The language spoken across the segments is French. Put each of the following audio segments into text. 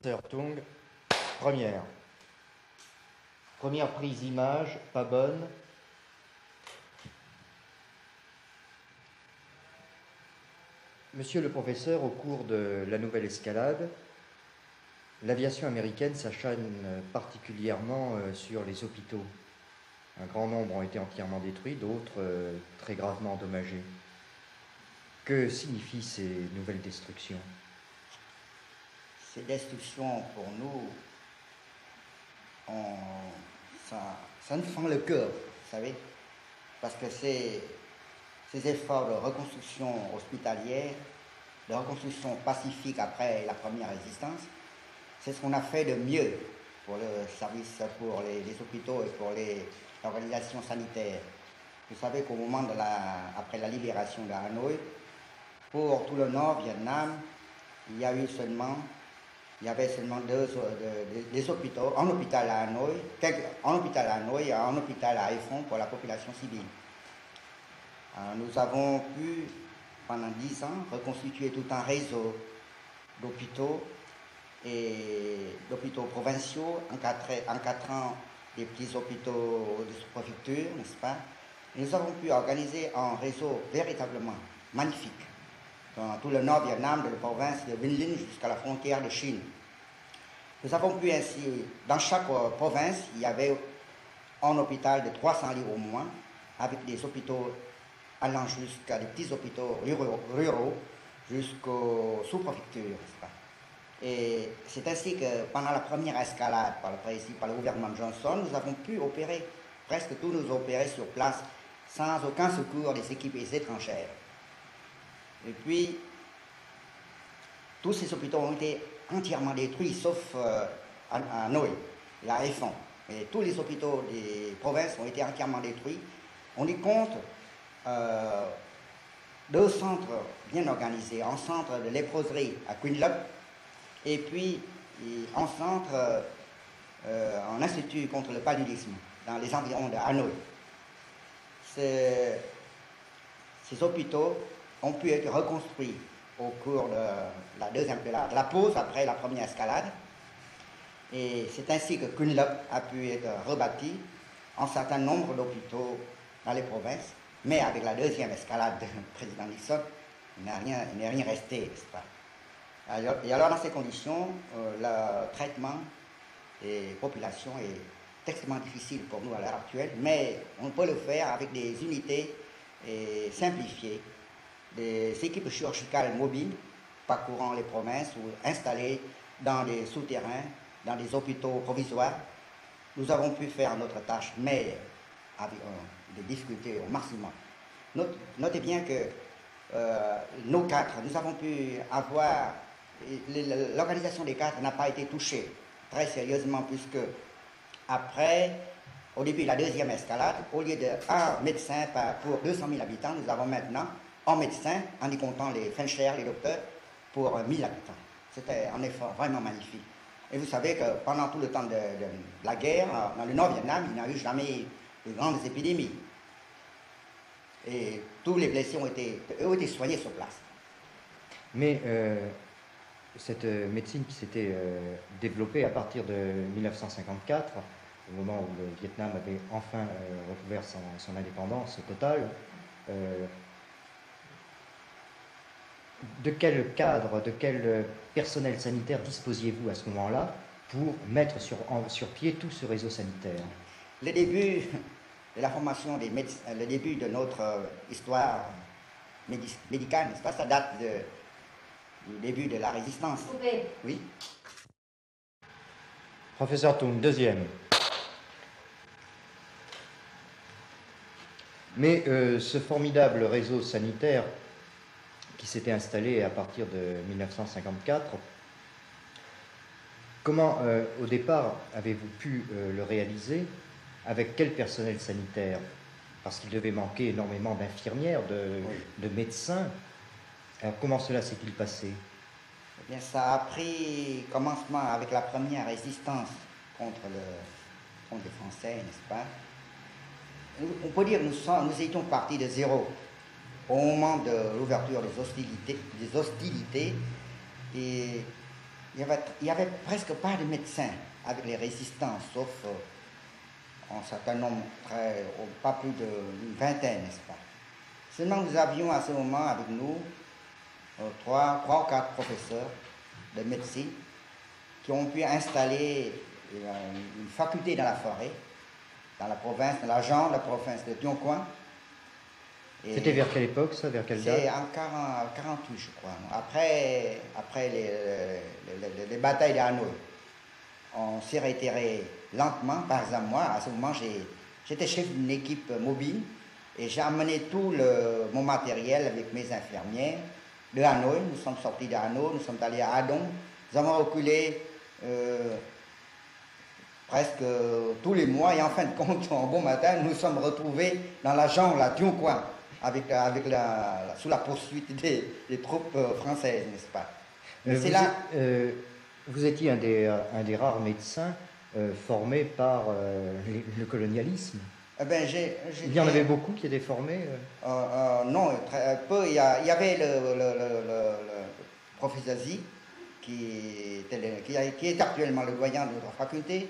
Sœur Tung, première prise image, pas bonne. Monsieur le professeur, au cours de la nouvelle escalade, l'aviation américaine s'acharne particulièrement sur les hôpitaux. Un grand nombre ont été entièrement détruits, d'autres très gravement endommagés. Que signifient ces nouvelles destructions? Ces destructions, pour nous, ça nous fend le cœur, vous savez, parce que ces efforts de reconstruction hospitalière, de reconstruction pacifique après la première résistance, c'est ce qu'on a fait de mieux pour le service, pour les hôpitaux et pour l'organisation sanitaire. Vous savez qu'au moment après la libération de Hanoï, pour tout le nord Vietnam, il y avait seulement des hôpitaux, un hôpital à Hanoï, un hôpital à Hanoï et un hôpital à Haiphong pour la population civile. Nous avons pu, pendant 10 ans, reconstituer tout un réseau d'hôpitaux provinciaux, encadrant des petits hôpitaux de sous-préfecture, n'est-ce pas? Et nous avons pu organiser un réseau véritablement magnifique dans tout le nord Vietnam, de la province de Vinh Linh jusqu'à la frontière de Chine. Nous avons pu ainsi, dans chaque province, il y avait un hôpital de 300 lits au moins, avec des hôpitaux allant jusqu'à des petits hôpitaux ruraux, jusqu'aux sous-préfectures, n'est-ce pas? Et c'est ainsi que pendant la première escalade par le gouvernement de Johnson, nous avons pu opérer, presque tous nous opérer sur place, sans aucun secours des équipes étrangères. Et puis, tous ces hôpitaux ont été entièrement détruits, sauf à Hanoï et à Haiphong. Et tous les hôpitaux des provinces ont été entièrement détruits. On y compte 2 centres bien organisés, un centre de léproserie à Queen Loc, et puis un centre, un institut contre le paludisme dans les environs de Hanoï. Ces hôpitaux ont pu être reconstruits au cours de la pause après la première escalade. Et c'est ainsi que Queen Loc a pu être rebâti, un certain nombre d'hôpitaux dans les provinces, mais avec la deuxième escalade du président Nixon, il n'est rien resté, n'est-ce pas? Et alors, dans ces conditions, le traitement des populations est extrêmement difficile pour nous à l'heure actuelle, mais on peut le faire avec des unités simplifiées, des équipes chirurgicales mobiles parcourant les provinces ou installées dans des souterrains, dans des hôpitaux provisoires. Nous avons pu faire notre tâche, mais avec des difficultés au maximum. Notez bien que nous avons pu avoir, l'organisation des 4 n'a pas été touchée très sérieusement, puisque au début de la deuxième escalade, au lieu de 1 médecin pour 200 000 habitants, nous avons maintenant un médecin, en y comptant les feldsher, les docteurs, pour 1000 habitants. C'était un effort vraiment magnifique. Et vous savez que pendant tout le temps de la guerre, dans le nord Vietnam, il n'y a eu jamais de grandes épidémies. Et tous les blessés ont été soignés sur place. Mais cette médecine qui s'était développée à partir de 1954, au moment où le Vietnam avait enfin recouvert son indépendance totale, de quel cadre, de quel personnel sanitaire disposiez-vous à ce moment-là pour mettre sur pied tout ce réseau sanitaire? Le début de la formation des médecins, le début de notre histoire médicale, n'est-ce pas, ça date du début de la résistance. Oui. Professeur Tung, deuxième. Mais ce formidable réseau sanitaire qui s'était installé à partir de 1954, comment, au départ, avez-vous pu le réaliser? Avec quel personnel sanitaire? Parce qu'il devait manquer énormément d'infirmières, de médecins. Alors, comment cela s'est-il passé? Eh bien, ça a pris commencement avec la première résistance contre les Français, n'est-ce pas? On peut dire que nous étions partis de zéro au moment de l'ouverture des hostilités, et il y avait presque pas de médecins avec les résistants, sauf un certain nombre, pas plus d'une vingtaine, n'est-ce pas? Seulement, nous avions à ce moment avec nous trois ou quatre professeurs de médecine qui ont pu installer une faculté dans la forêt, dans la province de la Jambe, la province de Tioncoin. C'était vers quelle époque, ça? Vers quelle date? C'est en 48, je crois. Après les batailles d'Hanoï. On s'est retiré lentement. Par exemple, moi, à ce moment, j'étais chef d'une équipe mobile et j'ai amené tout mon matériel avec mes infirmières de Hanoï. Nous sommes sortis de Hanoï, nous sommes allés à Adong. Nous avons reculé presque tous les mois et en fin de compte, un bon matin, nous nous sommes retrouvés dans la jungle à Tioncoin sous la poursuite des troupes françaises, n'est-ce pas? Vous étiez un des rares médecins formés par le colonialisme. Il y en avait beaucoup qui étaient formés Non, très peu. Il y avait le professeur Zi, qui est actuellement le doyen de notre faculté,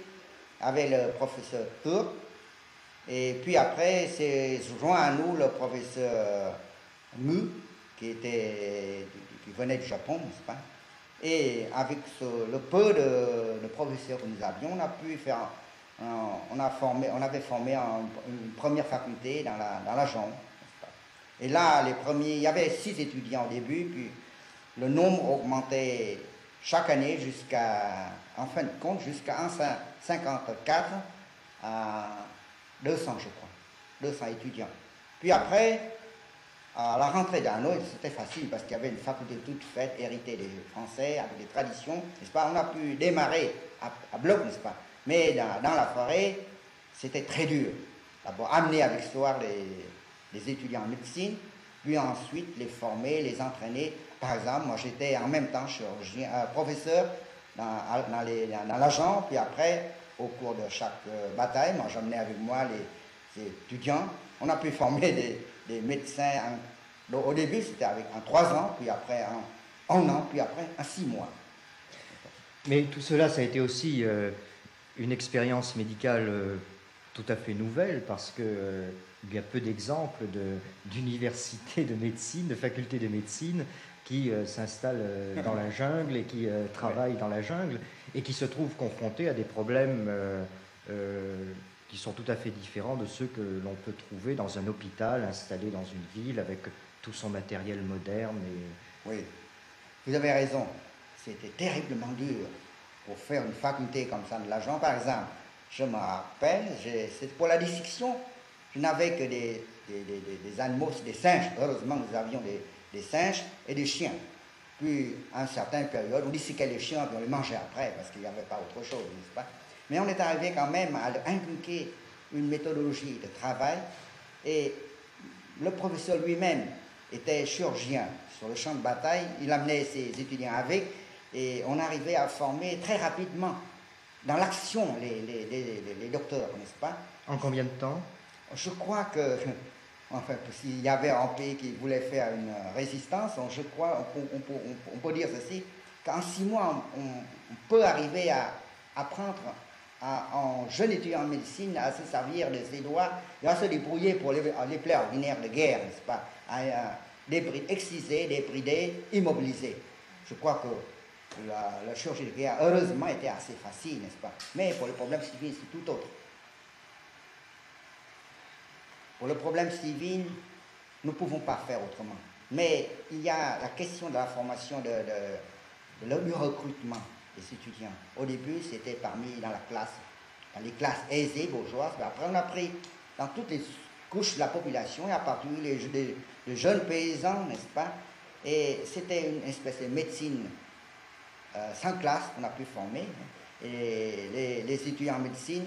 avec le professeur Tour. Et puis après, c'est joint à nous le professeur Mu, qui venait du Japon, n'est-ce pas? Et avec le peu de professeurs que nous avions, on a pu faire, on avait formé une première faculté dans la Jambe, n'est-ce pas? Et là, il y avait 6 étudiants au début, puis le nombre augmentait chaque année en fin de compte, jusqu'à 54 à 200, je crois, 200 étudiants. Puis après, à la rentrée d'Hanoï, c'était facile parce qu'il y avait une faculté toute faite, héritée des Français, avec des traditions, n'est-ce pas? On a pu démarrer à bloc, n'est-ce pas? Mais dans la forêt, c'était très dur. D'abord, amener avec soi les étudiants en médecine, puis ensuite les former, les entraîner. Par exemple, moi j'étais en même temps chirurgien, professeur dans la jambe, puis après, au cours de chaque bataille, moi j'emmenais avec moi les étudiants. On a pu former des médecins. Au début, c'était en 3 ans, puis après en 1 an, puis après en 6 mois. Mais tout cela, ça a été aussi une expérience médicale tout à fait nouvelle, parce qu'il y a peu d'exemples d'universités de médecine, de facultés de médecine, qui s'installent dans la jungle et qui travaillent dans la jungle et qui se trouvent confrontés à des problèmes qui sont tout à fait différents de ceux que l'on peut trouver dans un hôpital installé dans une ville avec tout son matériel moderne. Oui, vous avez raison. C'était terriblement dur pour faire une faculté comme ça de la jambe. Par exemple, je me rappelle, c'est pour la dissection, je n'avais que des animaux, des singes. Heureusement, nous avions des singes et des chiens. Puis, à une certaine période, on disséquait les chiens et on les mangeait après, parce qu'il n'y avait pas autre chose, n'est-ce pas? Mais on est arrivé quand même à inculquer une méthodologie de travail. Et le professeur lui-même était chirurgien sur le champ de bataille. Il amenait ses étudiants avec, et on arrivait à former très rapidement dans l'action les docteurs, n'est-ce pas? En combien de temps? Je crois que, enfin, s'il y avait un pays qui voulait faire une résistance, je crois, on peut dire ceci, qu'en 6 mois, on peut arriver à apprendre en jeune étudiant en médecine à se servir de ses doigts et à se débrouiller pour les plaies ordinaires de guerre, n'est-ce pas? À exciser, débrider, immobiliser. Je crois que la chirurgie de guerre, heureusement, était assez facile, n'est-ce pas? Mais pour le problème civil, c'est tout autre. Pour le problème civil, nous ne pouvons pas faire autrement. Mais il y a la question de la formation, du recrutement des étudiants. Au début, c'était dans les classes aisées, bourgeoises. Mais après, on a pris dans toutes les couches de la population, et à partir des jeunes paysans, n'est-ce pas? Et c'était une espèce de médecine sans classe qu'on a pu former. Et les étudiants en médecine,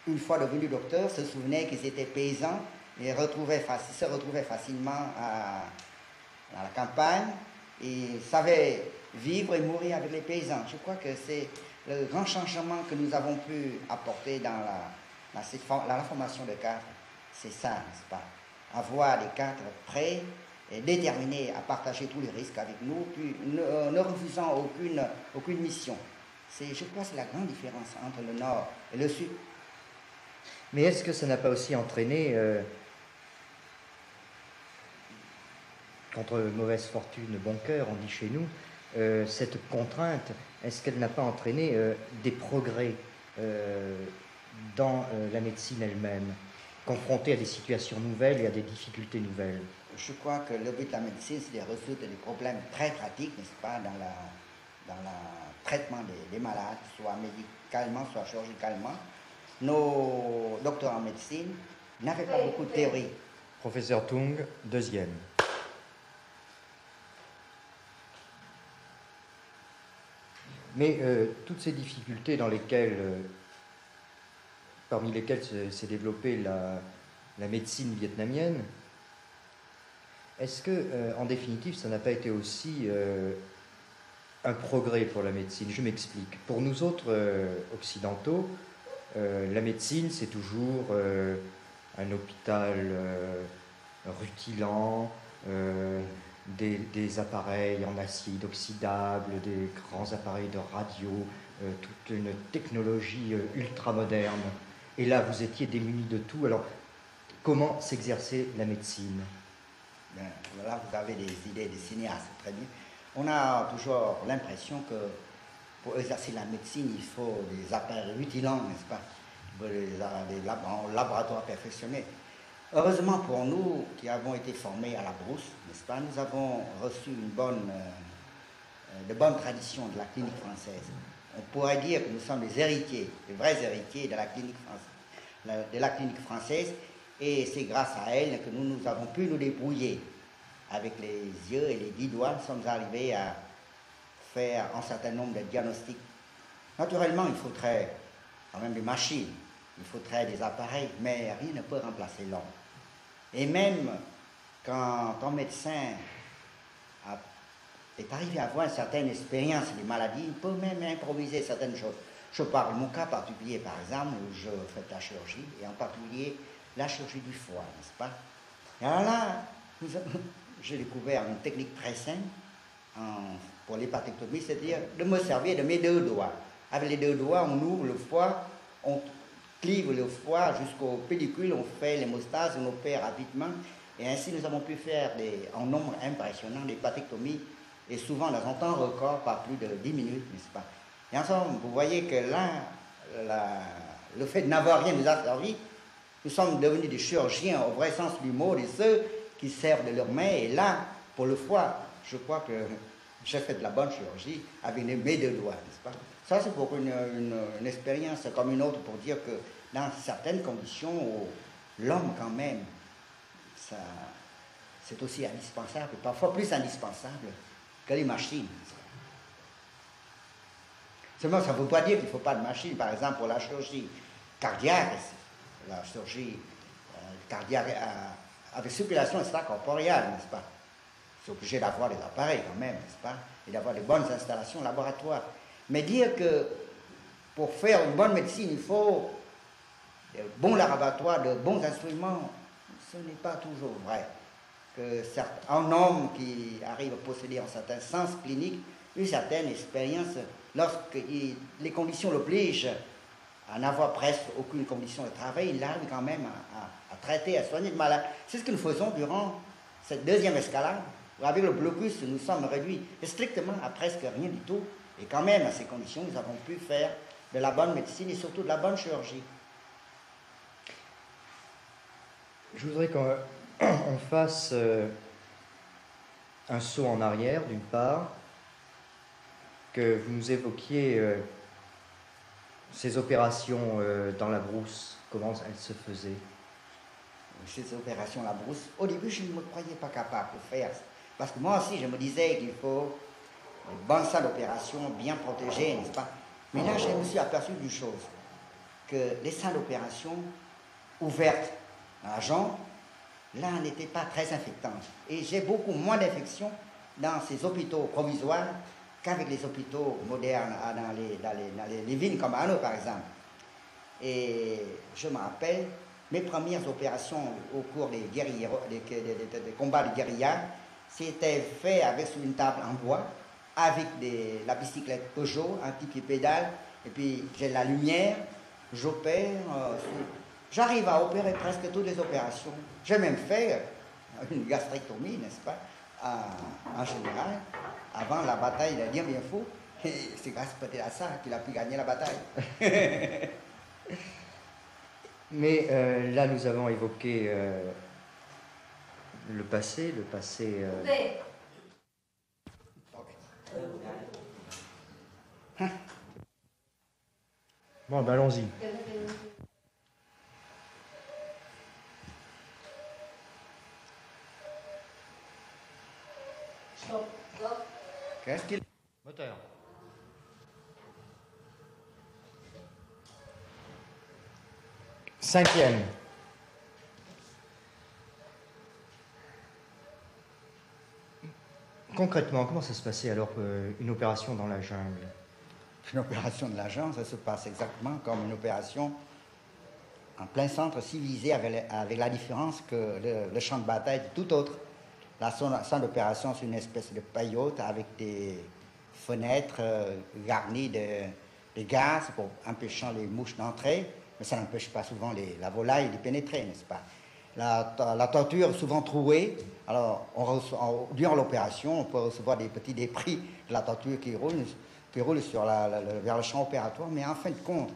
une fois devenus docteurs, se souvenaient qu'ils étaient paysans et se retrouvaient facilement à la campagne et savaient vivre et mourir avec les paysans. Je crois que c'est le grand changement que nous avons pu apporter dans la formation de cadres. C'est ça, n'est-ce pas? Avoir des cadres prêts et déterminés à partager tous les risques avec nous, puis ne refusant aucune mission. Je crois que c'est la grande différence entre le Nord et le Sud. Mais est-ce que ça n'a pas aussi entraîné, contre mauvaise fortune, bon cœur, on dit chez nous, cette contrainte, est-ce qu'elle n'a pas entraîné des progrès dans la médecine elle-même, confrontée à des situations nouvelles et à des difficultés nouvelles? Je crois que le but de la médecine, c'est de résoudre des problèmes très pratiques, n'est-ce pas, dans le traitement des malades, soit médicalement, soit chirurgicalement. Nos docteurs en médecine n'avaient pas beaucoup de théorie. Professeur Tung, deuxième. Mais toutes ces difficultés parmi lesquelles s'est développée la médecine vietnamienne, est-ce que, en définitive, ça n'a pas été aussi un progrès pour la médecine? Je m'explique. Pour nous autres occidentaux, la médecine, c'est toujours un hôpital rutilant, des appareils en acier inoxydable, des grands appareils de radio, toute une technologie ultra-moderne. Et là, vous étiez démunis de tout. Alors, comment s'exercer la médecine? Bien, là, vous avez des idées des cinéastes, très bien. On a toujours l'impression que pour exercer la médecine, il faut des appareils rutilants, n'est-ce pas? Des laboratoires perfectionnés. Heureusement pour nous, qui avons été formés à la brousse, n'est-ce pas, nous avons reçu de bonnes traditions de la clinique française. On pourrait dire que nous sommes les héritiers, les vrais héritiers de la clinique française, et c'est grâce à elle que nous avons pu nous débrouiller. Avec les yeux et les 10 doigts, nous sommes arrivés à faire un certain nombre de diagnostics. Naturellement, il faudrait quand même des machines, il faudrait des appareils, mais rien ne peut remplacer l'homme. Et même quand un médecin est arrivé à avoir une certaine expérience des maladies, il peut même improviser certaines choses. Je parle de mon cas particulier, par exemple, où je fais de la chirurgie, et en particulier la chirurgie du foie, n'est-ce pas? Et alors là, j'ai découvert une technique très simple pour l'hépatectomie, c'est-à-dire de me servir de mes 2 doigts. Avec les 2 doigts, on ouvre le foie, on clive le foie jusqu'aux pellicules, on fait l'hémostase, on opère rapidement, et ainsi nous avons pu faire en nombre impressionnant d'hépatectomies, et souvent dans un temps record, par plus de 10 minutes, n'est-ce pas? Et ensemble, vous voyez que là, le fait de n'avoir rien nous a servi. Nous sommes devenus des chirurgiens au vrai sens du mot, de ceux qui servent de leurs mains. Et là, pour le foie, je crois que j'ai fait de la bonne chirurgie avec mes 2 doigts, n'est-ce pas? Ça, c'est pour une expérience comme une autre, pour dire que dans certaines conditions, l'homme, quand même, c'est aussi indispensable, parfois plus indispensable que les machines. Seulement, ça ne veut pas dire qu'il ne faut pas de machine, par exemple, pour la chirurgie cardiaque. La chirurgie cardiaque avec circulation extracorporeale, n'est-ce pas? C'est obligé d'avoir des appareils quand même, n'est-ce pas? Et d'avoir des bonnes installations laboratoires. Mais dire que pour faire une bonne médecine, il faut de bons laboratoires, de bons instruments, ce n'est pas toujours vrai. Un homme qui arrive à posséder un certain sens clinique, une certaine expérience, lorsque les conditions l'obligent, à n'avoir presque aucune condition de travail, il arrive quand même à traiter, à soigner le malade. C'est ce que nous faisons durant cette 2e escalade, où avec le blocus, nous sommes réduits strictement à presque rien du tout. Et quand même, à ces conditions, nous avons pu faire de la bonne médecine et surtout de la bonne chirurgie. Je voudrais qu'on fasse un saut en arrière, d'une part, que vous nous évoquiez ces opérations dans la brousse, comment elles se faisaient? Ces opérations à la brousse, au début, je ne me croyais pas capable de faire. Parce que moi aussi, je me disais qu'il faut une bonne salle d'opération, bien protégée, n'est-ce pas? Mais là, je me suis aperçu d'une chose, que les salles d'opération ouvertes dans la jambe, là, n'étaient pas très infectantes. Et j'ai beaucoup moins d'infections dans ces hôpitaux provisoires qu'avec les hôpitaux modernes dans les villes comme Hanoi, par exemple. Et je me rappelle, mes premières opérations au cours des combats de guérilla, C'était fait avec sur une table en bois, avec la bicyclette Peugeot, un petit pied pédale, et puis j'ai la lumière, j'opère. J'arrive à opérer presque toutes les opérations. J'ai même fait une gastrectomie, n'est-ce pas, en général, avant la bataille de Dien Bien Phu. Et c'est grâce peut-être à ça qu'il a pu gagner la bataille. Mais là, nous avons évoqué le passé. Bon, ben allons-y. Qu'est-ce qu'il... Moteur. Cinquième. Concrètement, comment ça se passait alors une opération dans la jungle? Une opération de la jungle, ça se passe exactement comme une opération en plein centre civilisé, avec la différence que le champ de bataille est tout autre. La centre d'opération, c'est une espèce de paillote avec des fenêtres garnies de gaz pour empêchant les mouches d'entrer, mais ça n'empêche pas souvent la volaille d'y pénétrer, n'est-ce pas? La torture est souvent trouée. Alors, durant l'opération, on peut recevoir des petits débris de la torture qui roulent vers le champ opératoire, mais en fin de compte,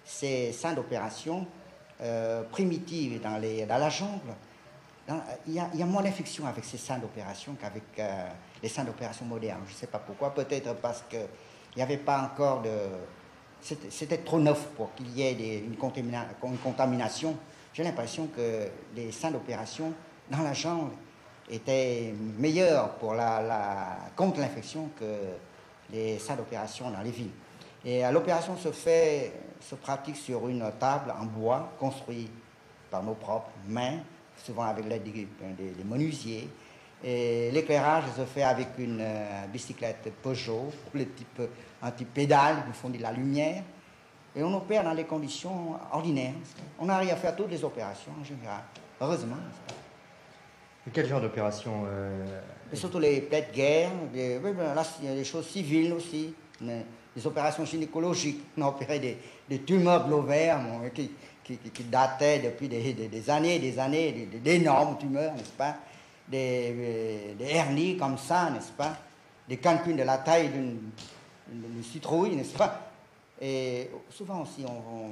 ces scènes d'opération primitives dans la jungle, il y a moins d'infection avec ces scènes d'opération qu'avec les scènes d'opération modernes. Je ne sais pas pourquoi, peut-être parce qu'il n'y avait pas encore de... C'était trop neuf pour qu'il y ait une contamination. J'ai l'impression que les scènes d'opération dans la jungle étaient meilleures contre l'infection que les salles d'opération dans les villes. Et l'opération se pratique sur une table en bois construite par nos propres mains, souvent avec l'aide des menuisiers. Et l'éclairage se fait avec une bicyclette Peugeot, un type pédale qui fournit la lumière. Et on opère dans les conditions ordinaires. On arrive à faire toutes les opérations en général, heureusement. Et quel genre d'opération Et surtout les plaies de guerre, les choses civiles aussi, les opérations gynécologiques. On a opéré des tumeurs globulaires qui dataient depuis des années, d'énormes tumeurs, n'est-ce pas? Des hernies comme ça, n'est-ce pas? Des cancunes de la taille d'une citrouille, n'est-ce pas? Et souvent aussi, on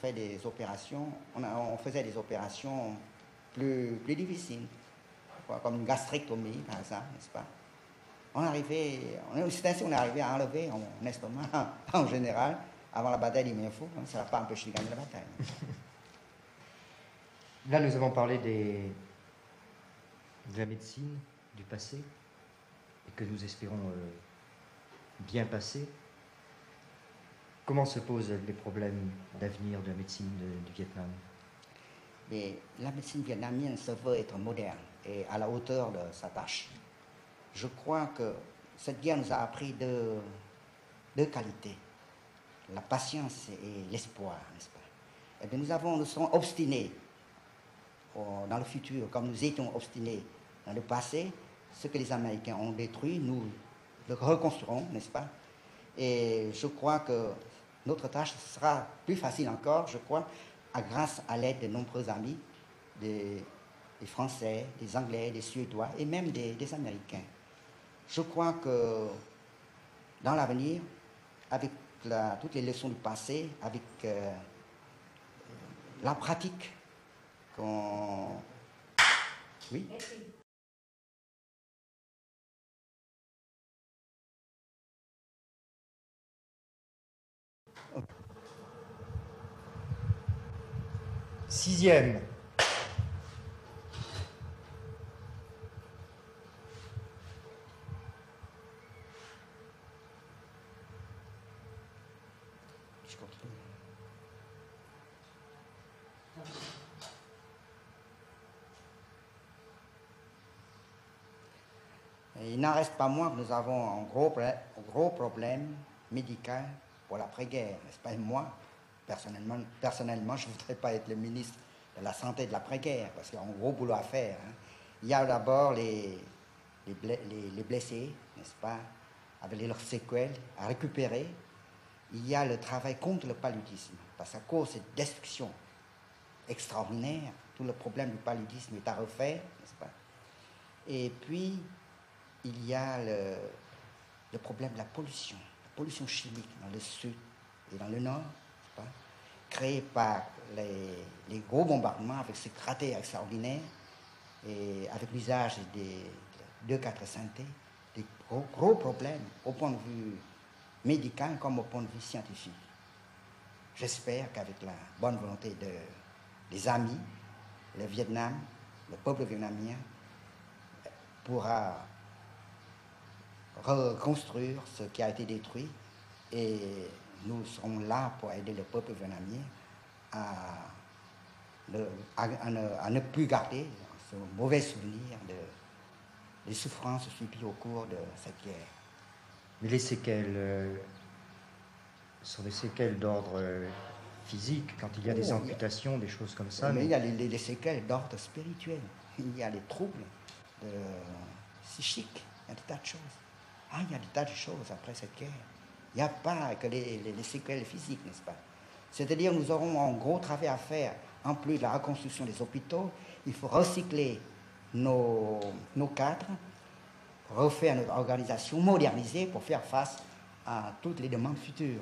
fait des opérations, on faisait des opérations plus difficiles, comme une gastrectomie, par exemple, n'est-ce pas? C'est ainsi qu'on est arrivé à enlever un estomac, en général, avant la bataille du Dien Phu. Ça n'a pas empêché de gagner la bataille. Là, nous avons parlé de la médecine du passé, et que nous espérons bien passer. Comment se posent les problèmes d'avenir de la médecine du Vietnam? Mais la médecine vietnamienne se veut être moderne et à la hauteur de sa tâche. Je crois que cette guerre nous a appris deux qualités, la patience et l'espoir, n'est-ce pas? Eh bien, nous serons obstinés dans le futur, comme nous étions obstinés dans le passé. Ce que les Américains ont détruit, nous le reconstruirons, n'est-ce pas? Et je crois que notre tâche sera plus facile encore, je crois, grâce à l'aide de nombreux amis, des Français, des Anglais, des Suédois et même des Américains. Je crois que dans l'avenir, avec toutes les leçons du passé, avec la pratique qu'on... Oui. Sixième. Je continue. Et il n'en reste pas moins que nous avons un gros problème médical pour l'après-guerre, n'est-ce pas? Et moi, personnellement, je ne voudrais pas être le ministre de la Santé de l'après-guerre, parce qu'il y a un gros boulot à faire. Hein. Il y a d'abord les les blessés, n'est-ce pas, avec leurs séquelles, à récupérer. Il y a le travail contre le paludisme, parce qu'à cause de cette destruction extraordinaire, tout le problème du paludisme est à refaire, n'est-ce pas. Et puis, il y a le problème de la pollution chimique dans le sud et dans le nord, n'est-ce pas, créée par les gros bombardements avec ces cratères extraordinaires et avec l'usage des 2,4 synthés, des gros problèmes au point de vue médical comme au point de vue scientifique. J'espère qu'avec la bonne volonté des amis, le Vietnam, le peuple vietnamien pourra reconstruire ce qui a été détruit et nous serons là pour aider le peuple vietnamien à ne plus garder ce mauvais souvenir des souffrances subies au cours de cette guerre. Mais les séquelles sont des séquelles d'ordre physique, quand il y a des amputations, des choses comme ça. Mais il y a les séquelles d'ordre spirituel, il y a les troubles psychiques, il y a des tas de choses. Il y a des tas de choses après cette guerre. Il n'y a pas que les séquelles physiques, n'est-ce pas? C'est-à-dire nous aurons un gros travail à faire, en plus de la reconstruction des hôpitaux. Il faut recycler nos cadres, refaire notre organisation, moderniser pour faire face à toutes les demandes futures.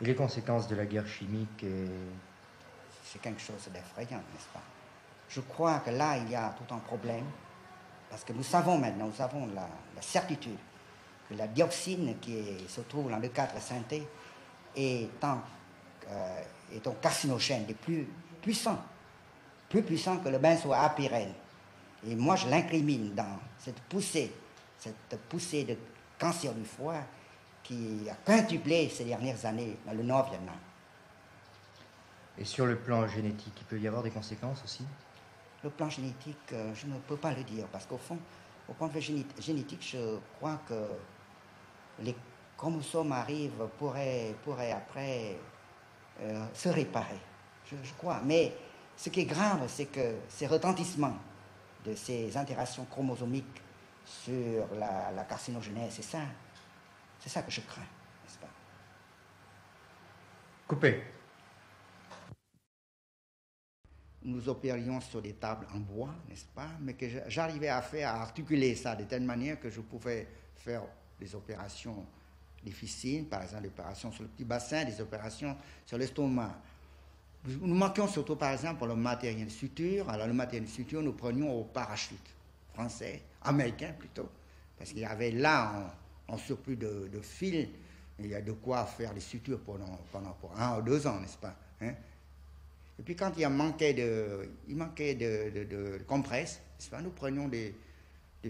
Et les conséquences de la guerre chimique C'est quelque chose d'effrayant, n'est-ce pas? Je crois que là, il y a tout un problème, parce que nous savons maintenant, nous avons la certitude que la dioxine qui se trouve dans le 4 synthé est un carcinogène des plus puissants que le benzoapyrène. Et moi, je l'incrimine dans cette poussée de cancer du foie qui a quintuplé ces dernières années dans le Nord Vietnam. Et sur le plan génétique, il peut y avoir des conséquences aussi? Le plan génétique, je ne peux pas le dire, parce qu'au fond, au point de vue génétique, je crois que les chromosomes pourraient après se réparer. Je crois. Mais ce qui est grave, c'est que ces retentissements de ces interactions chromosomiques sur la carcinogénèse, c'est ça que je crains, n'est-ce pas? Coupé. Nous opérions sur des tables en bois, n'est-ce pas? Mais que j'arrivais à articuler ça de telle manière que je pouvais faire des opérations difficiles, par exemple des opérations sur le petit bassin, des opérations sur l'estomac. Nous manquions surtout, par exemple, pour le matériel de suture. Alors le matériel de suture, nous prenions au parachute français, américain plutôt, parce qu'il y avait là en surplus de fil, il y a de quoi faire les sutures pendant 1 ou 2 ans, n'est-ce pas, hein? Et puis quand il manquait de compresses, n'est-ce pas, nous prenions des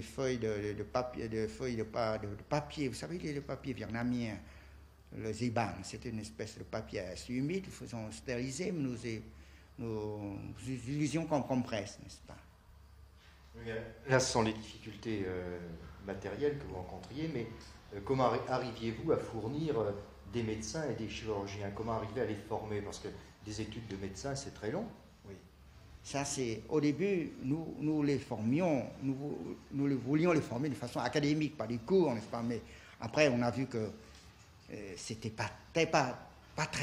feuilles de papier, vous savez, le papier vietnamien, le ziban, c'était une espèce de papier assez humide, nous faisons stériliser, mais nous utilisions comme compresse, n'est-ce pas? Là, ce sont les difficultés matérielles que vous rencontriez, mais comment arriviez-vous à fournir des médecins et des chirurgiens? Comment arriver à les former? Parce que des études de médecins, c'est très long. Oui. Ça, c'est... Au début, nous les formions, nous voulions les former de façon académique, par des cours, n'est-ce pas? Mais après, on a vu que c'était pas très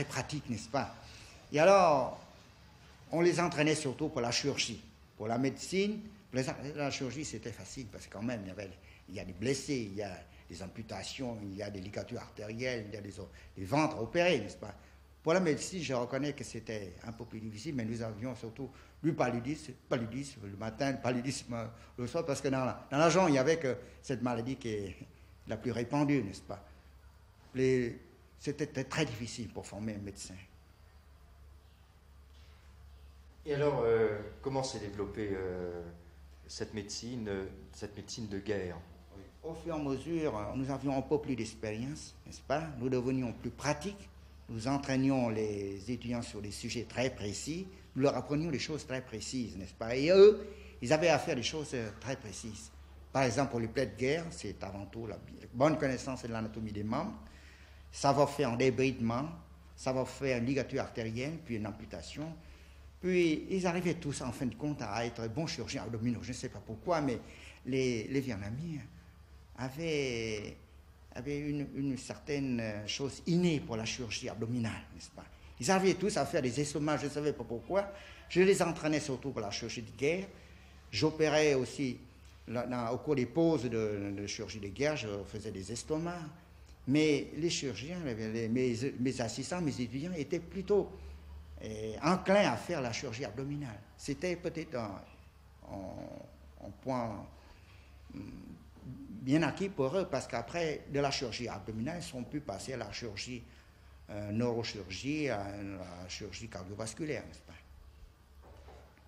pratique, n'est-ce pas? Et alors, on les entraînait surtout pour la chirurgie. Pour la médecine, la chirurgie, c'était facile, parce que quand même, il y a des blessés, il y a des amputations, il y a des ligatures artérielles, il y a des ventres opérés, n'est-ce pas? Pour la médecine, je reconnais que c'était un peu plus difficile, mais nous avions surtout du paludisme le matin, le paludisme le soir, parce que dans la région, il n'y avait que cette maladie qui est la plus répandue, n'est-ce pas? C'était très difficile pour former un médecin. Et alors, comment s'est développée cette médecine de guerre? Au fur et à mesure, nous avions un peu plus d'expérience, n'est-ce pas? Nous devenions plus pratiques. Nous entraînions les étudiants sur des sujets très précis, nous leur apprenions des choses très précises, n'est-ce pas? Et eux, ils avaient à faire des choses très précises. Par exemple, pour les plaies de guerre, c'est avant tout la bonne connaissance de l'anatomie des membres, savoir-faire en débridement, savoir-faire une ligature artérienne, puis une amputation. Puis, ils arrivaient tous, en fin de compte, à être bons chirurgiens abdominaux. Je ne sais pas pourquoi, mais les Vietnamiens avaient une certaine chose innée pour la chirurgie abdominale, n'est-ce pas? Ils arrivaient tous à faire des estomats, je ne savais pas pourquoi. Je les entraînais surtout pour la chirurgie de guerre. J'opérais aussi, au cours des pauses de chirurgie de guerre, je faisais des estomacs. Mais les chirurgiens, mes assistants, mes étudiants étaient plutôt enclins à faire la chirurgie abdominale. C'était peut-être un point bien acquis pour eux, parce qu'après, de la chirurgie abdominale, ils sont pu passer à la chirurgie neurochirurgie, à la chirurgie cardiovasculaire, n'est-ce pas?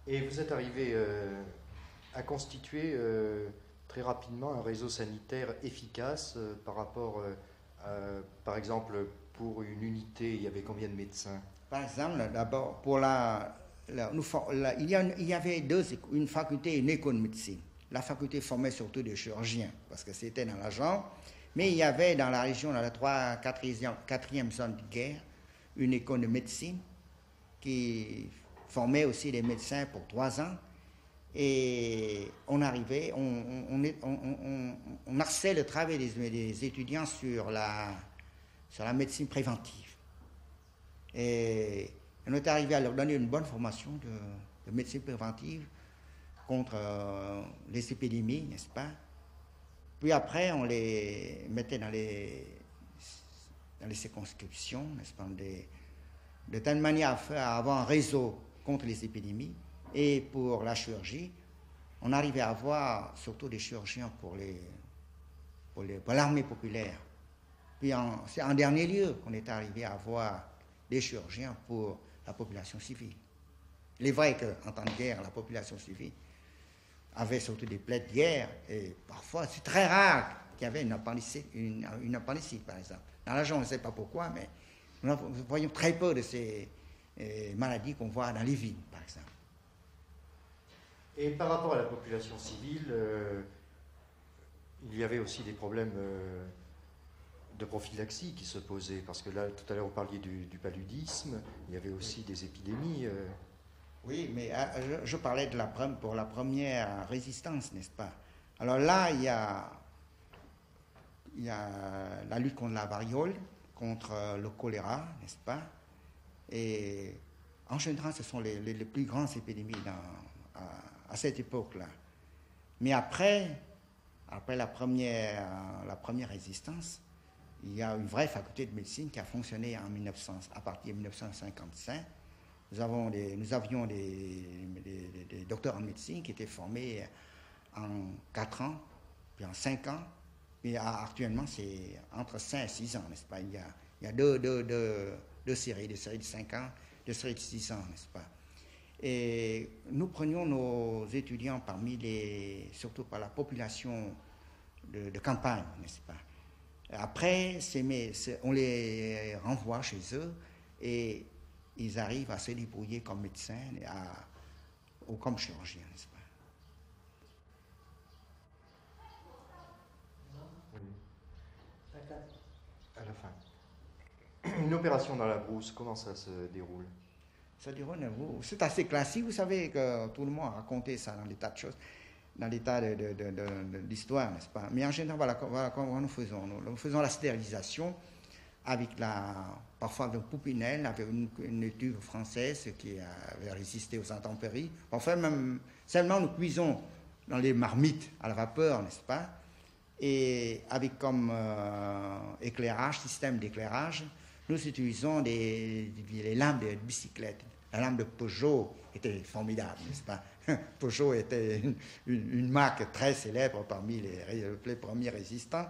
Et vous êtes arrivé à constituer très rapidement un réseau sanitaire efficace par rapport, par exemple, pour une unité, il y avait combien de médecins? Par exemple, d'abord, pour il y avait une faculté et une école de médecine. La faculté formait surtout des chirurgiens, parce que c'était dans la jambe. Mais il y avait dans la région, dans la 4e zone de guerre, une école de médecine qui formait aussi des médecins pour 3 ans. Et on arrivait, on axait le travail des étudiants sur la médecine préventive. Et on est arrivé à leur donner une bonne formation de médecine préventive contre les épidémies, n'est-ce pas? Puis après, on les mettait dans les circonscriptions, n'est-ce pas, de telle manière à avoir un réseau contre les épidémies. Et pour la chirurgie, on arrivait à avoir surtout des chirurgiens pour l'armée populaire. Puis c'est en dernier lieu qu'on est arrivé à avoir des chirurgiens pour la population civile. Il est vrai qu'en temps de guerre, la population civile avait surtout des plaies de guerre, et parfois, c'est très rare qu'il y avait une appendicite, par exemple. Dans la région, on ne sait pas pourquoi, mais nous voyons très peu de ces maladies qu'on voit dans les villes, par exemple. Et par rapport à la population civile, il y avait aussi des problèmes de prophylaxie qui se posaient, parce que là, tout à l'heure, vous parliez du paludisme, il y avait aussi des épidémies. Oui, mais je parlais pour la première résistance, n'est-ce pas? Alors là, il y a la lutte contre la variole, contre le choléra, n'est-ce pas? Et en général, ce sont les plus grandes épidémies à cette époque-là. Mais après la première résistance, il y a une vraie faculté de médecine qui a fonctionné à partir de 1955. Nous avions des docteurs en médecine qui étaient formés en 4 ans, puis en 5 ans. Puis actuellement, c'est entre 5 et 6 ans, n'est-ce pas? Il y a deux séries, des séries de 5 ans, des séries de 6 ans, n'est-ce pas? Et nous prenions nos étudiants surtout par la population de campagne, n'est-ce pas? Après, on les renvoie chez eux et ils arrivent à se débrouiller comme médecins ou comme chirurgiens, n'est-ce pas? Oui. À la fin. Une opération dans la brousse, comment ça se déroule? Ça déroule, c'est assez classique, vous savez que tout le monde a raconté ça dans des tas de choses, dans des tas de l'histoire, n'est-ce pas? Mais en général, voilà comment nous faisons. Nous faisons la stérilisation avec parfois avec Poupinel, avec une étuve française qui avait résisté aux intempéries. Enfin, même seulement nous cuisons dans les marmites à la vapeur, n'est-ce pas? Et avec comme système d'éclairage, nous utilisons les lampes de bicyclette. La lampe de Peugeot était formidable, n'est-ce pas? Peugeot était une marque très célèbre parmi les premiers résistants.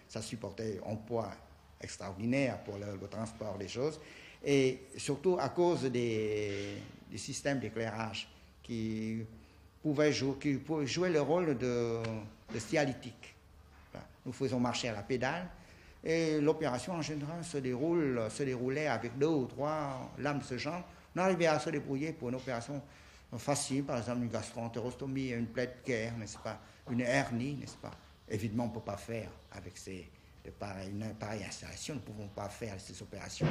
Ça supportait un poids extraordinaire pour le transport des choses, et surtout à cause des systèmes d'éclairage qui pouvaient jouer le rôle de sialytique. Nous faisons marcher à la pédale, et l'opération en général se déroulait avec 2 ou 3 lames de ce genre. On arrivait à se débrouiller pour une opération facile, par exemple une gastro-entérostomie, une plaie de guerre, n'est-ce pas, une hernie, n'est-ce pas. Évidemment, on ne peut pas faire avec une pareille installation, nous ne pouvons pas faire ces opérations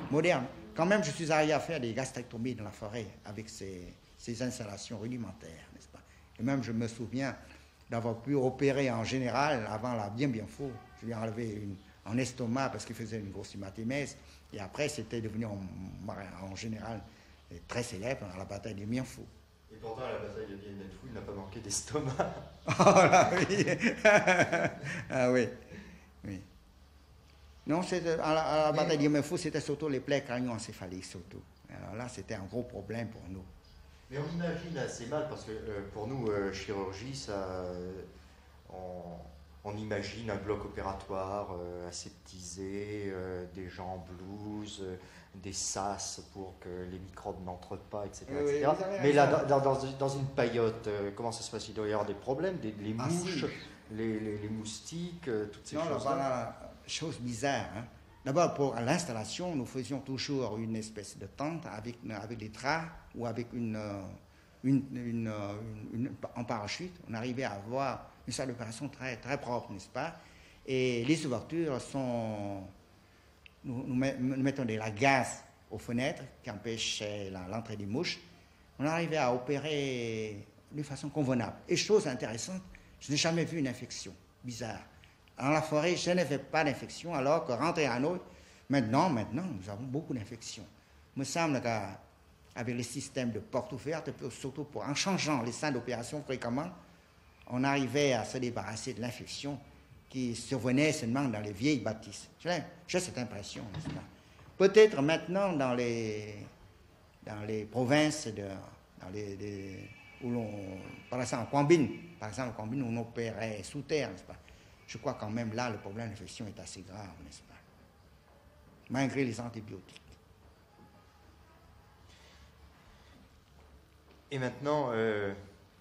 modernes. Quand même, je suis arrivé à faire des gastrectomies dans la forêt avec ces installations rudimentaires, n'est-ce pas. Et même, je me souviens d'avoir pu opérer en général avant la bien faux. Je lui ai enlevé un estomac parce qu'il faisait une grosse hématémèse. Et après, c'était devenu en général très célèbre à la bataille des bien fous. Et pourtant, à la bataille de Dien Bien Phu, il n'a pas manqué d'estomac. Oh là, oui. Ah oui. Oui. Non, à la bataille de Dien Phu, c'était surtout les plaies crânio-encéphaliques surtout. Alors là, c'était un gros problème pour nous. Mais on imagine assez mal, parce que pour nous, chirurgie, on imagine un bloc opératoire aseptisé, des gens en blouse, des sas pour que les microbes n'entrent pas, etc. Oui, etc. Mais là, dans une paillote, comment ça se passe? Il doit y avoir des problèmes, les mouches, les moustiques, toutes ces choses-là. Voilà, chose bizarre. Hein. D'abord, pour l'installation, nous faisions toujours une espèce de tente avec des draps ou avec en parachute. On arrivait à avoir une salle d'opération très, très propre, n'est-ce pas? Et les ouvertures sont... Nous mettons de la gaz aux fenêtres qui empêchait l'entrée des mouches. On arrivait à opérer de façon convenable. Et chose intéressante, je n'ai jamais vu une infection bizarre. Dans la forêt, je n'avais pas d'infection, alors que rentrer à Hanoï, maintenant, nous avons beaucoup d'infections. Il me semble qu'avec les systèmes de portes ouvertes, surtout en changeant les salles d'opération fréquemment, on arrivait à se débarrasser de l'infection qui survenait seulement dans les vieilles bâtisses. J'ai cette impression, n'est-ce pas? Peut-être maintenant dans les provinces, où l'on, par exemple en Combine, où on opérait sous terre, n'est-ce pas? Je crois quand même là, le problème d'infection est assez grave, n'est-ce pas? Malgré les antibiotiques. Et maintenant,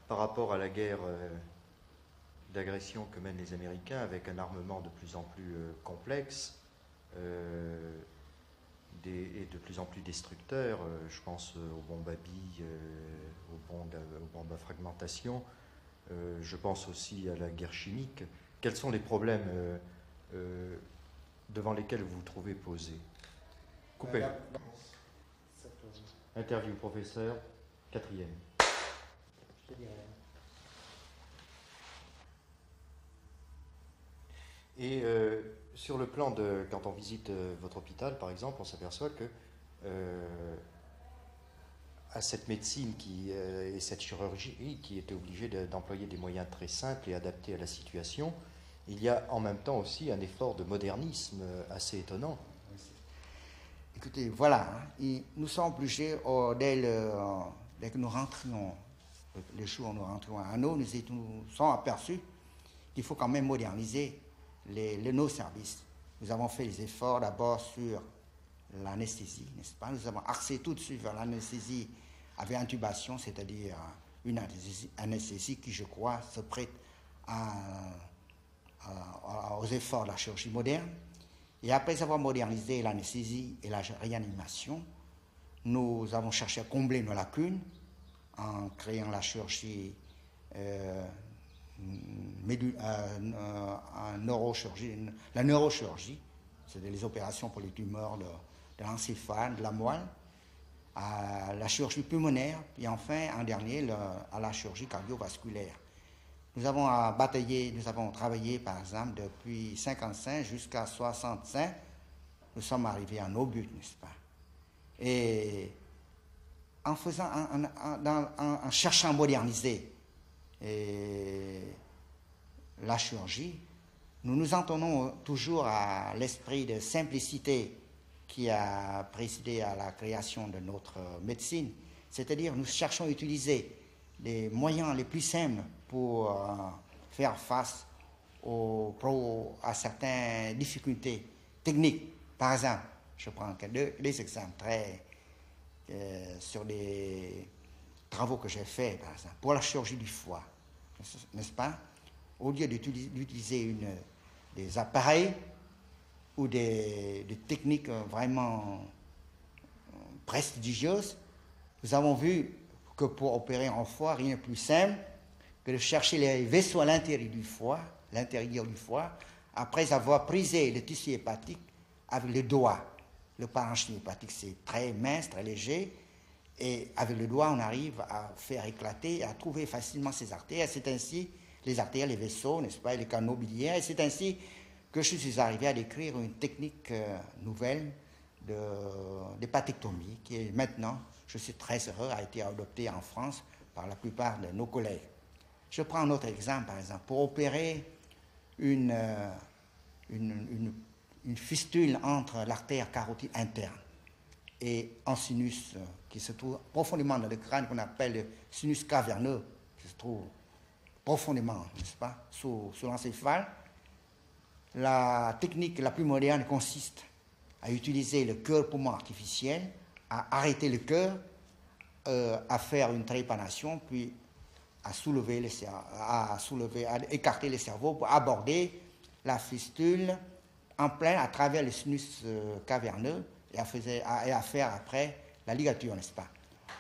par rapport à la guerre d'agression que mènent les Américains, avec un armement de plus en plus complexe et de plus en plus destructeur, je pense aux bombes à billes, aux bombes à fragmentation, je pense aussi à la guerre chimique. Quels sont les problèmes devant lesquels vous vous trouvez posé? Coupez. Interview professeur, 4e. Je te dirais. Et sur le plan de... Quand on visite votre hôpital, par exemple, on s'aperçoit que à cette médecine et cette chirurgie qui était obligée d'employer des moyens très simples et adaptés à la situation, il y a en même temps aussi un effort de modernisme assez étonnant. Écoutez, voilà, hein, nous sommes obligés, dès que nous rentrions, les jours où nous rentrions à Hanau, nous sommes aperçus qu'il faut quand même moderniser nos services. Nous avons fait les efforts d'abord sur l'anesthésie, n'est-ce pas? Nous avons axé tout de suite vers l'anesthésie avec intubation, c'est-à-dire une anesthésie qui, je crois, se prête aux efforts de la chirurgie moderne. Et après avoir modernisé l'anesthésie et la réanimation, nous avons cherché à combler nos lacunes en créant la chirurgie la neurochirurgie, c'est-à-dire les opérations pour les tumeurs de l'encéphale, de la moelle, à la chirurgie pulmonaire, puis enfin, en dernier, à la chirurgie cardiovasculaire. Nous avons travaillé, par exemple, depuis 1955 jusqu'à 1965. Nous sommes arrivés à nos buts, n'est-ce pas? Et en cherchant à moderniser la chirurgie, nous nous en tenons toujours à l'esprit de simplicité qui a présidé à la création de notre médecine. C'est-à-dire, nous cherchons à utiliser les moyens les plus simples pour faire face à certaines difficultés techniques. Par exemple, je prends des exemples sur des travaux que j'ai faits, par exemple, pour la chirurgie du foie, n'est-ce pas? Au lieu d'utiliser des appareils ou des techniques vraiment prestigieuses, nous avons vu que pour opérer en foie, rien de plus simple que de chercher les vaisseaux à l'intérieur du foie, après avoir prisé le tissu hépatique avec les doigts. Le parenchyme hépatique, c'est très mince, très léger, et avec le doigt, on arrive à faire éclater, à trouver facilement ces artères. C'est ainsi les artères, les vaisseaux, n'est-ce pas, et les canaux biliaires. Et c'est ainsi que je suis arrivé à décrire une technique nouvelle d'hépatectomie qui est maintenant, je suis très heureux, a été adoptée en France par la plupart de nos collègues. Je prends un autre exemple, par exemple, pour opérer une fistule entre l'artère carotide interne et un sinus qui se trouve profondément dans le crâne, qu'on appelle le sinus caverneux, qui se trouve profondément, n'est-ce pas, sous l'encéphale. La technique la plus moderne consiste à utiliser le cœur-poumon artificiel, à arrêter le cœur, à faire une trépanation, puis à écarter le cerveau pour aborder la fistule en plein à travers le sinus caverneux et à faire après la ligature, n'est-ce pas?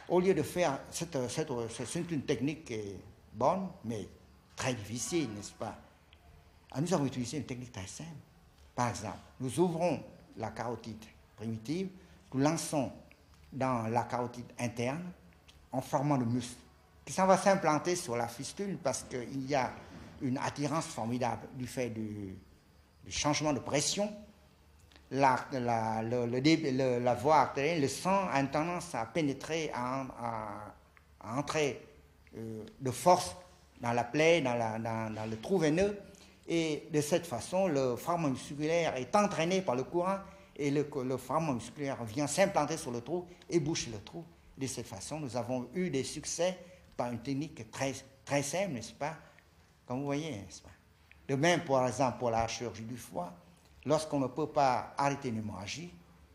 Au lieu de faire c'est une technique qui est bonne, mais très difficile, n'est-ce pas? Nous avons utilisé une technique très simple. Par exemple, nous ouvrons la carotide primitive, nous lançons dans la carotide interne en formant le muscle qui s'en va s'implanter sur la fistule parce qu'il y a une attirance formidable du fait du changement de pression. La voie artérielle, le sang a une tendance à pénétrer, à entrer de force dans la plaie, dans le trou veineux. Et de cette façon, le fragment musculaire est entraîné par le courant et le fragment musculaire vient s'implanter sur le trou et bouche le trou. De cette façon, nous avons eu des succès par une technique très, très simple, n'est-ce pas? Comme vous voyez, n'est-ce pas? De même, par exemple, pour la chirurgie du foie, lorsqu'on ne peut pas arrêter une hémorragie,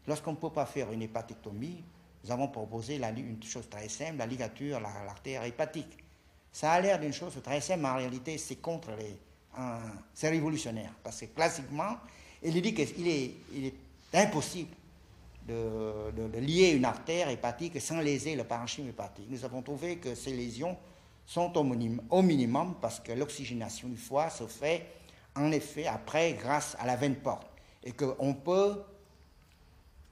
lorsqu'on ne peut pas faire une hépatectomie, nous avons proposé une chose très simple, la ligature, l'artère hépatique. Ça a l'air d'une chose très simple, mais en réalité, c'est c'est révolutionnaire. Parce que classiquement, il dit qu'il est impossible de lier une artère hépatique sans léser le parenchyme hépatique. Nous avons trouvé que ces lésions sont au minimum parce que l'oxygénation du foie se fait en effet après grâce à la veine porte et qu'on peut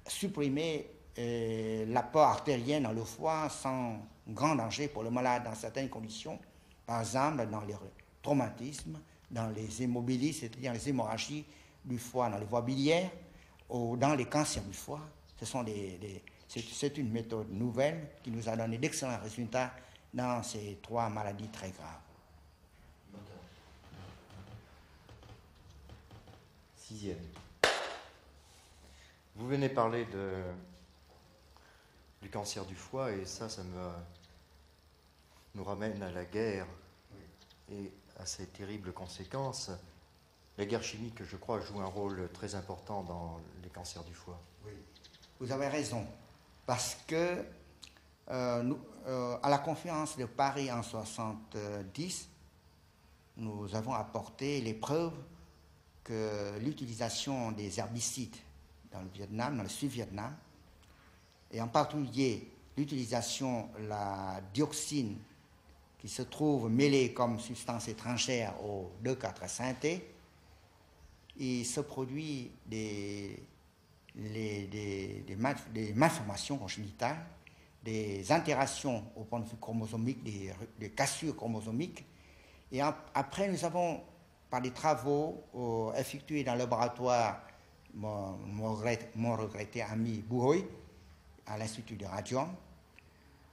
supprimer l'apport artérien dans le foie sans grand danger pour le malade dans certaines conditions, par exemple dans les traumatismes, dans les immobilismes, c'est-à-dire les hémorragies du foie dans les voies biliaires ou dans les cancers du foie. C'est une méthode nouvelle qui nous a donné d'excellents résultats dans ces 3 maladies très graves. 6e. Vous venez parler du cancer du foie et ça nous ramène à la guerre et à ses terribles conséquences. La guerre chimique, je crois, joue un rôle très important dans les cancers du foie. Oui, vous avez raison, parce que à la conférence de Paris en 1970, nous avons apporté les preuves que l'utilisation des herbicides dans le Vietnam, dans le Sud-Vietnam, et en particulier l'utilisation de la dioxine qui se trouve mêlée comme substance étrangère au 2,4-synthé, il se produit des malformations congénitales, des altérations au point de vue chromosomique, des cassures chromosomiques. Et après, nous avons, par des travaux effectués dans le laboratoire, mon regretté ami Bouhoy, à l'Institut de Radium,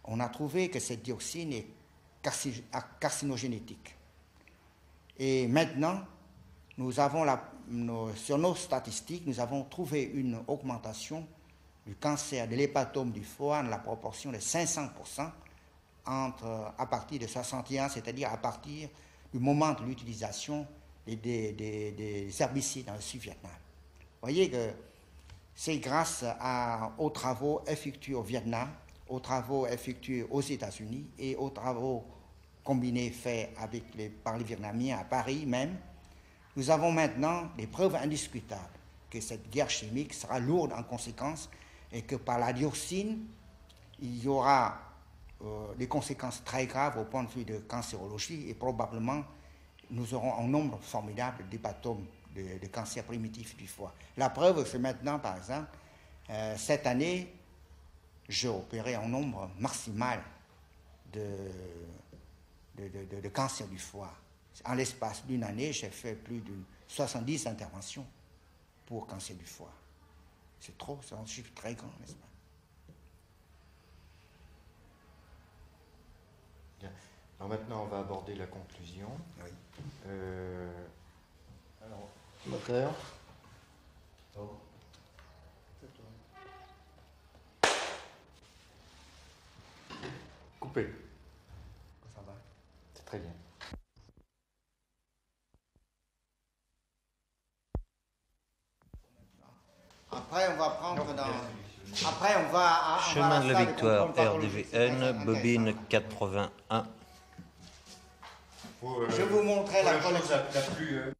on a trouvé que cette dioxine est carcinogénétique. Et maintenant, nous avons sur nos statistiques, nous avons trouvé une augmentation du cancer de l'hépatome du foie dans la proportion de 500% à partir de 61, c'est-à-dire à partir du moment de l'utilisation des herbicides dans le Sud-Vietnam. Vous voyez que c'est grâce aux travaux effectués au Vietnam, aux travaux effectués aux États-Unis et aux travaux combinés faits par les Vietnamiens à Paris même. Nous avons maintenant des preuves indiscutables que cette guerre chimique sera lourde en conséquences et que par la dioxine, il y aura des conséquences très graves au point de vue de cancérologie et probablement nous aurons un nombre formidable d'hépatomes, de cancers primitifs du foie. La preuve, c'est maintenant, par exemple, cette année, j'ai opéré un nombre maximal de cancers du foie. En l'espace d'une année, j'ai fait plus de 70 interventions pour cancer du foie. C'est trop, c'est un chiffre très grand, n'est-ce pas? Bien. Alors maintenant, on va aborder la conclusion. Oui. Alors, moteur. Oh. Coupé. Ça va. C'est très bien. Après, on va prendre dans... Après, on va... Chemin de la Victoire, RDVN, bobine 81. Je vous montrerai la chose collection. la plus...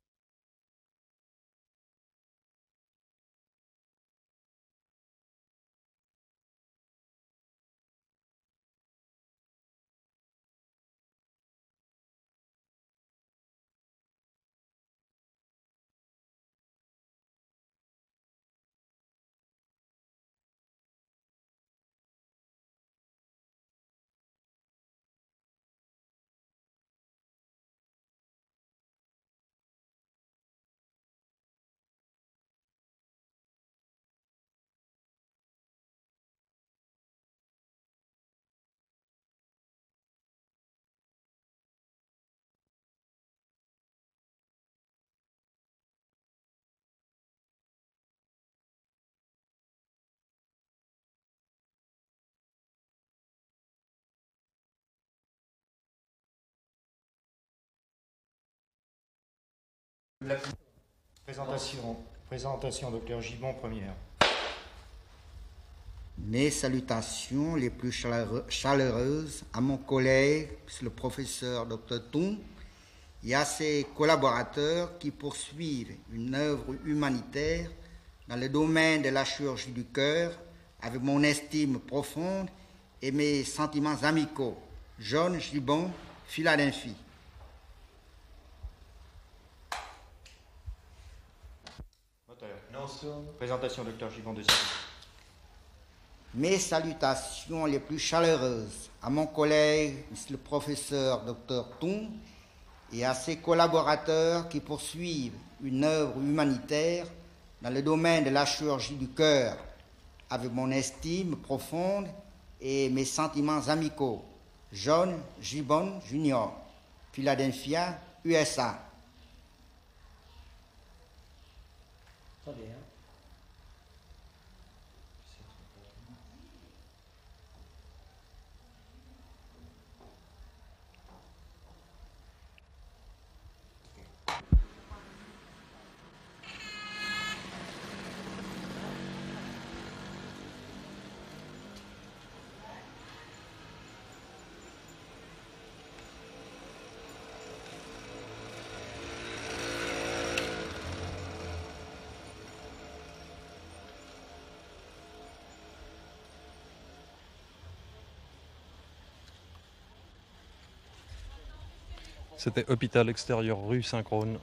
Présentation, docteur Gibon, première. Mes salutations les plus chaleureuses à mon collègue, le professeur Dr Toum, et à ses collaborateurs qui poursuivent une œuvre humanitaire dans le domaine de la chirurgie du cœur avec mon estime profonde et mes sentiments amicaux. John Gibon, Philadelphie. Présentation, docteur Gibon, deuxième. Mes salutations les plus chaleureuses à mon collègue, le professeur Dr Toum, et à ses collaborateurs qui poursuivent une œuvre humanitaire dans le domaine de la chirurgie du cœur, avec mon estime profonde et mes sentiments amicaux. John Gibon Jr., Philadelphia, USA. C'était hôpital extérieur rue Synchrone.